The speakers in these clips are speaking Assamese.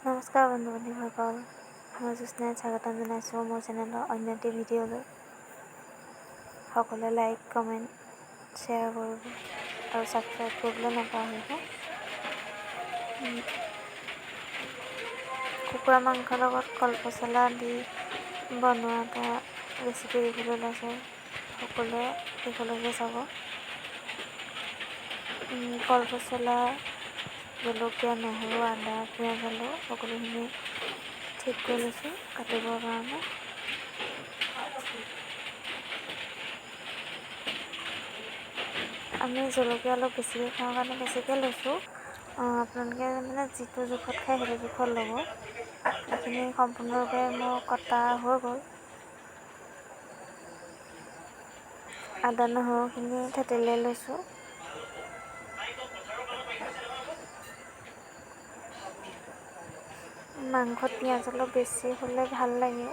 নমস্কাৰ বন্ধু বান্ধৱীসকল, মই জ্যোৎস্নাই স্বাগতম জনাইছোঁ মোৰ চেনেলৰ অন্য এটি ভিডিঅ'লৈ। সকলোৱে লাইক, কমেণ্ট, শ্বেয়াৰ কৰিব আৰু ছাবস্ক্ৰাইব কৰিবলৈ নাপাহৰিব। কুকুৰা মাংসৰ লগত কলপচলা দি বনোৱা এটা ৰেচিপি দেখিবলৈ ওলাইছোঁ। সকলোৱে শেষলৈকে চাব। কলপচলা, জলকীয়া, নহৰু, আদা, পিঁয়াজ, আলু সকলোখিনি ঠিক কৰি লৈছোঁ কাটিবৰ কাৰণে। আমি জলকীয়া অলপ বেছিকৈ খাওঁ কাৰণে বেছিকৈ লৈছোঁ। আপোনালোকে যিটো জোখত খায় সেইটো জোখত ল'ব। এইখিনি সম্পূৰ্ণৰূপে মোৰ কটা হৈ গ'ল। আদা নহৰুখিনি থেতেলিয়াই লৈছোঁ। মাংসত পিঁয়াজ অলপ বেছি হ'লে ভাল লাগে,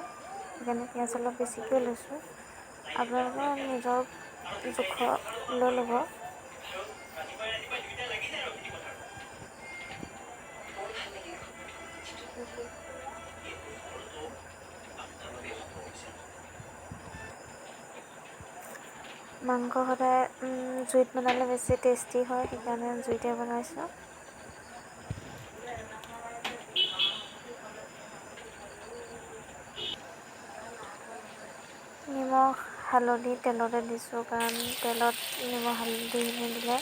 সেইকাৰণে পিঁয়াজ অলপ বেছিকৈ লৈছোঁ। আপোনালোকে নিজৰ জোখত লৈ ল'ব। মাংস সদায় জুইত বনালে বেছি টেষ্টি হয়, সেইকাৰণে জুইতে বনাইছোঁ। নিমখ, হালধি তেলতে দিছোঁ, কাৰণ তেলত নিমখ হালধি নিদিলে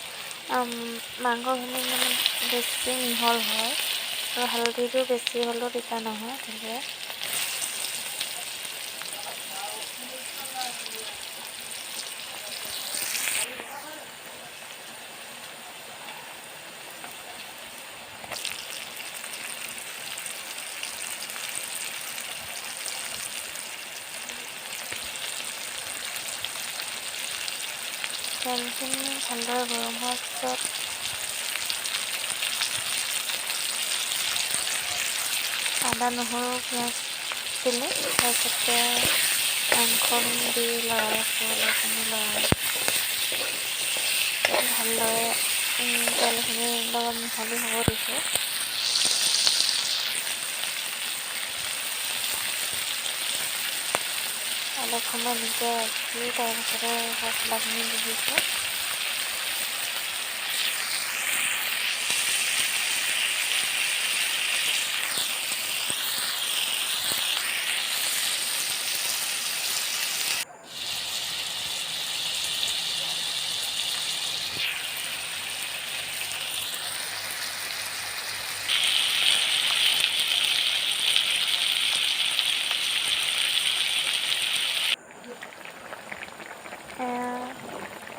মাংসখিনি বেছি মিহল হয় আৰু হালধিটো বেছি হ'লেও তিতা নহয়। তেনেকৈ তেলখিনি ভালদৰে গৰম হোৱাৰ পিছত আদা, নহৰু, পিঁয়াজ দিলোঁ। তাৰপিছতে মাংসখিনি দি লৰাইছোঁ, ভালদৰে তেলখিনিৰ লগত মিহলি হ'ব দিছোঁ। অলপ সময় নিজে ৰাখি তাৰপিছতে মছলাখিনি দি দিছোঁ।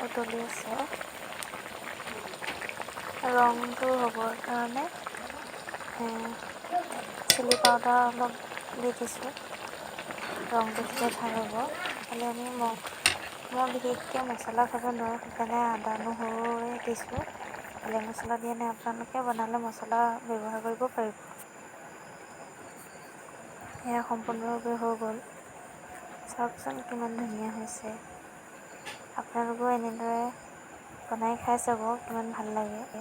উতলি আছে। ৰংটো হ'বৰ কাৰণে চিলি পাউডাৰ অলপ দি দিছোঁ, ৰংটো তেতিয়া ভাল হ'ব। খালি মই বিশেষকৈ মছলা খাব নোৱাৰোঁ, সেইকাৰণে আদা নহৰুৱে দিছোঁ। বেলেগ মছলা দিয়া নাই। আপোনালোকে বনালে মছলা ব্যৱহাৰ কৰিব পাৰিব। এয়া সম্পূৰ্ণৰূপে হৈ গ'ল। চাওকচোন কিমান ধুনীয়া হৈছে। আপোনালোকেও এনেদৰে বনাই খাই চাব, কিমান ভাল লাগে।